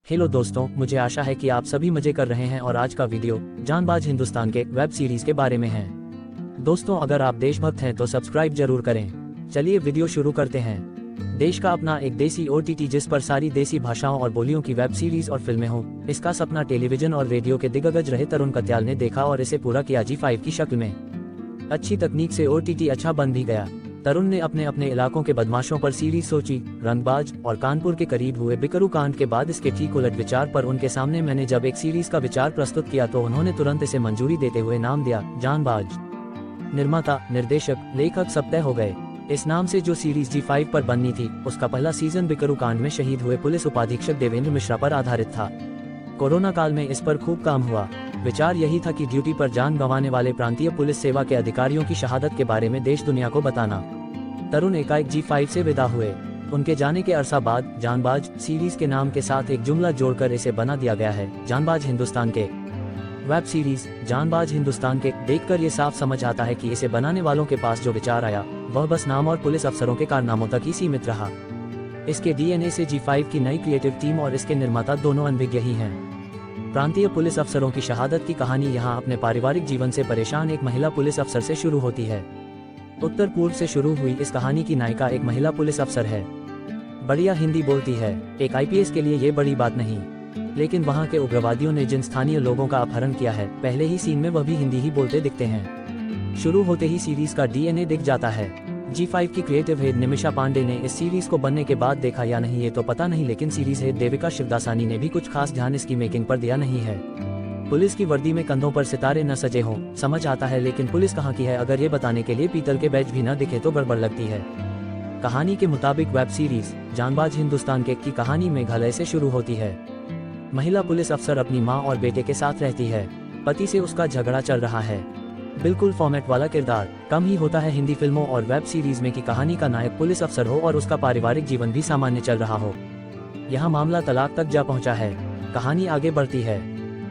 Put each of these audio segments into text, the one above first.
Hello दोस्तों, मुझे आशा है कि आप सभी मजे कर रहे हैं और आज का वीडियो जानबाज हिंदुस्तान के वेब सीरीज के बारे में है। दोस्तों, अगर आप देशभक्त हैं तो सब्सक्राइब जरूर करें। चलिए वीडियो शुरू करते हैं। देश का अपना एक देसी OTT जिस पर सारी देसी भाषाओं और बोलियों की वेब सीरीज और फिल्में हों, इसका सपना टेलीविजन और रेडियो के दिग्गज रहे तरुण कत्याल ने देखा और इसे पूरा किया G5 की शक्ल में। अच्छी तकनीक से OTT अच्छा बन भी गया। तरुण ने अपने अपने इलाकों के बदमाशों पर सीरीज सोची। रंगबाज और कानपुर के करीब हुए बिकरू कांड के बाद इसके ठीक उलट विचार पर उनके सामने मैंने जब एक सीरीज का विचार प्रस्तुत किया तो उन्होंने तुरंत इसे मंजूरी देते हुए नाम दिया जानबाज। निर्माता, निर्देशक, लेखक सब तय हो गए। इस नाम से जो सीरीज G5 पर बननी थी उसका पहला सीजन बिकरू कांड में शहीद हुए पुलिस उपाधीक्षक देवेंद्र मिश्रा पर आधारित था। कोरोना काल में इस पर खूब काम हुआ। विचार यही था कि ड्यूटी पर जान गंवाने वाले प्रांतीय पुलिस सेवा के अधिकारियों की शहादत के बारे में देश दुनिया को बताना। तरुण एकाएक G5 से विदा हुए। उनके जाने के अरसा बाद जानबाज सीरीज के नाम के साथ एक जुमला जोड़कर इसे बना दिया गया है जानबाज हिंदुस्तान के। वेब सीरीज जानबाज हिंदुस्तान के देखकर ये साफ समझ आता है कि इसे बनाने वालों के पास जो विचार आया वह बस नाम और पुलिस अफसरों के कारनामों तक ही सीमित रहा। इसके DNA से G5 की नई क्रिएटिव टीम और इसके निर्माता दोनों अनभिज्ञ ही हैं। प्रांतीय पुलिस अफसरों की शहादत की कहानी यहाँ अपने पारिवारिक जीवन से परेशान एक महिला पुलिस अफसर से शुरू होती है। उत्तर पूर्व से शुरू हुई इस कहानी की नायिका एक महिला पुलिस अफसर है। बढ़िया हिंदी बोलती है। एक IPS के लिए ये बड़ी बात नहीं, लेकिन वहाँ के उग्रवादियों ने जिन स्थानीय लोगों का अपहरण किया है पहले ही सीन में वह भी हिंदी ही बोलते दिखते हैं। शुरू होते ही सीरीज का DNA दिख जाता है। G5 की क्रिएटिव हेड निमिषा पांडे ने इस सीरीज को बनने के बाद देखा या नहीं ये तो पता नहीं, लेकिन सीरीज हेड देविका शिवदासानी ने भी कुछ खास ध्यान इसकी मेकिंग पर दिया नहीं है। पुलिस की वर्दी में कंधों पर सितारे न सजे हों समझ आता है, लेकिन पुलिस कहाँ की है अगर ये बताने के लिए पीतल के बैज भी न दिखे तो गड़बड़ लगती है। कहानी के मुताबिक वेब सीरीज जानबाज हिंदुस्तान के की कहानी मेघालय से शुरू होती है। महिला पुलिस अफसर अपनी मां और बेटे के साथ रहती है। पति से उसका झगड़ा चल रहा है। बिल्कुल फॉर्मेट वाला किरदार। कम ही होता है हिंदी फिल्मों और वेब सीरीज में कि कहानी का नायक पुलिस अफसर हो और उसका पारिवारिक जीवन भी सामान्य चल रहा हो। यहाँ मामला तलाक तक जा पहुँचा है। कहानी आगे बढ़ती है।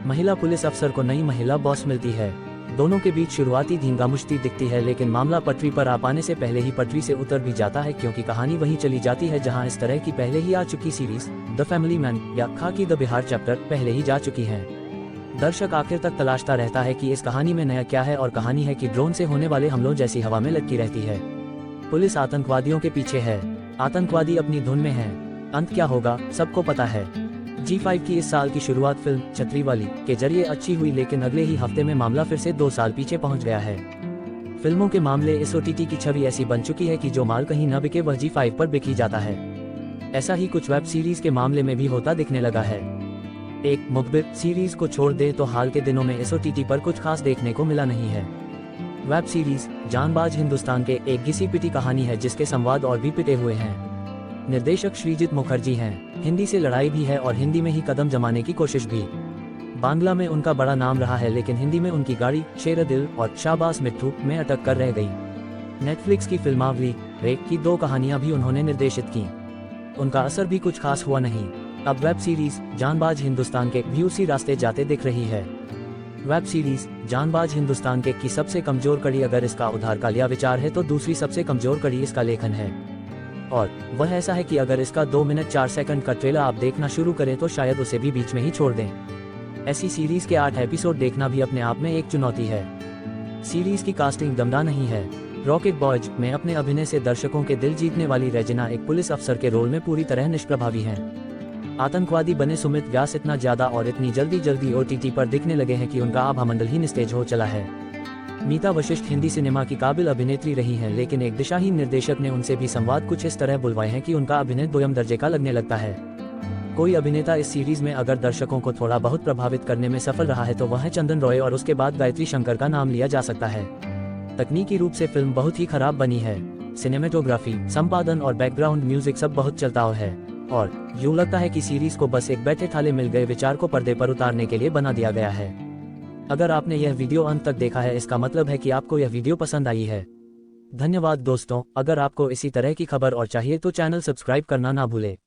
महिला पुलिस अफसर को नई महिला बॉस मिलती है। दोनों के बीच शुरुआती धींगामुश्ती दिखती है, लेकिन मामला पटरी पर आ पाने से पहले ही पटरी से उतर भी जाता है, क्योंकि कहानी वहीं चली जाती है जहां इस तरह की पहले ही आ चुकी सीरीज द फैमिली मैन या खाकी द बिहार चैप्टर पहले ही जा चुकी हैं। दर्शक आखिर तक तलाशता रहता है कि इस कहानी में नया क्या है, और कहानी है कि ड्रोन से होने वाले हमलों जैसी हवा में लटकी रहती है। पुलिस आतंकवादियों के पीछे है। आतंकवादी अपनी धुन में है। अंत क्या होगा सबको पता है। G5 की इस साल की शुरुआत फिल्म छतरीवाली के जरिए अच्छी हुई, लेकिन अगले ही हफ्ते में मामला फिर से 2 साल पीछे पहुंच गया है। फिल्मों के मामले इस OTT की छवि ऐसी बन चुकी है कि जो माल कहीं न बिके वह G5 पर बिक ही जाता है। ऐसा ही कुछ वेब सीरीज के मामले में भी होता दिखने लगा है। एक मुखबिर सीरीज को छोड़ दे तो हाल के दिनों में इस OTT पर कुछ खास देखने को मिला नहीं है। वेब सीरीज जानबाज हिंदुस्तान के एक घिसी पिटी कहानी है जिसके संवाद और भी पिटे हुए हैं। निर्देशक श्रीजित मुखर्जी हैं। हिंदी से लड़ाई भी है और हिंदी में ही कदम जमाने की कोशिश भी। बांग्ला में उनका बड़ा नाम रहा है, लेकिन हिंदी में उनकी गाड़ी शेर दिल और शाबाश मिट्ठू में अटक कर रह गई। नेटफ्लिक्स की फिल्मावली रेक की 2 कहानियां भी उन्होंने निर्देशित की। उनका असर भी कुछ खास हुआ नहीं। अब वेब सीरीज जानबाज हिंदुस्तान के भी उसी रास्ते जाते दिख रही है। वेब सीरीज जानबाज हिंदुस्तान के की सबसे कमजोर कड़ी अगर इसका उधार का लिया विचार है तो दूसरी सबसे कमजोर कड़ी इसका लेखन है। और वह ऐसा है कि अगर इसका 2 मिनट 4 सेकंड का ट्रेलर आप देखना शुरू करें तो शायद उसे भी बीच में ही छोड़ दें। ऐसी सीरीज के 8 एपिसोड देखना भी अपने आप में एक चुनौती है। सीरीज की कास्टिंग दमदार नहीं है। रॉकेट बॉयज में अपने अभिनय से दर्शकों के दिल जीतने वाली रेजिना एक पुलिस अफसर के रोल में पूरी तरह निष्प्रभावी हैं। आतंकवादी बने सुमित व्यास इतना ज्यादा और इतनी जल्दी OTT पर दिखने लगे हैं कि उनका आभामंडल ही निस्तेज हो चला है। मीता वशिष्ठ हिंदी सिनेमा की काबिल अभिनेत्री रही हैं, लेकिन एक दिशाहीन निर्देशक ने उनसे भी संवाद कुछ इस तरह बुलवाए हैं कि उनका अभिनय दोयम दर्जे का लगने लगता है। कोई अभिनेता इस सीरीज में अगर दर्शकों को थोड़ा बहुत प्रभावित करने में सफल रहा है तो वह है चंदन रॉय, और उसके बाद गायत्री शंकर का नाम लिया जा सकता है। तकनीकी रूप से फिल्म बहुत ही खराब बनी है। सिनेमेटोग्राफी, संपादन और बैकग्राउंड म्यूजिक सब बहुत चलता है, और यूं लगता है कि सीरीज को बस एक बैठे ठाले मिल गए विचार को पर्दे पर उतारने के लिए बना दिया गया है। अगर आपने यह वीडियो अंत तक देखा है इसका मतलब है कि आपको यह वीडियो पसंद आई है। धन्यवाद दोस्तों। अगर आपको इसी तरह की खबर और चाहिए तो चैनल सब्सक्राइब करना ना भूले।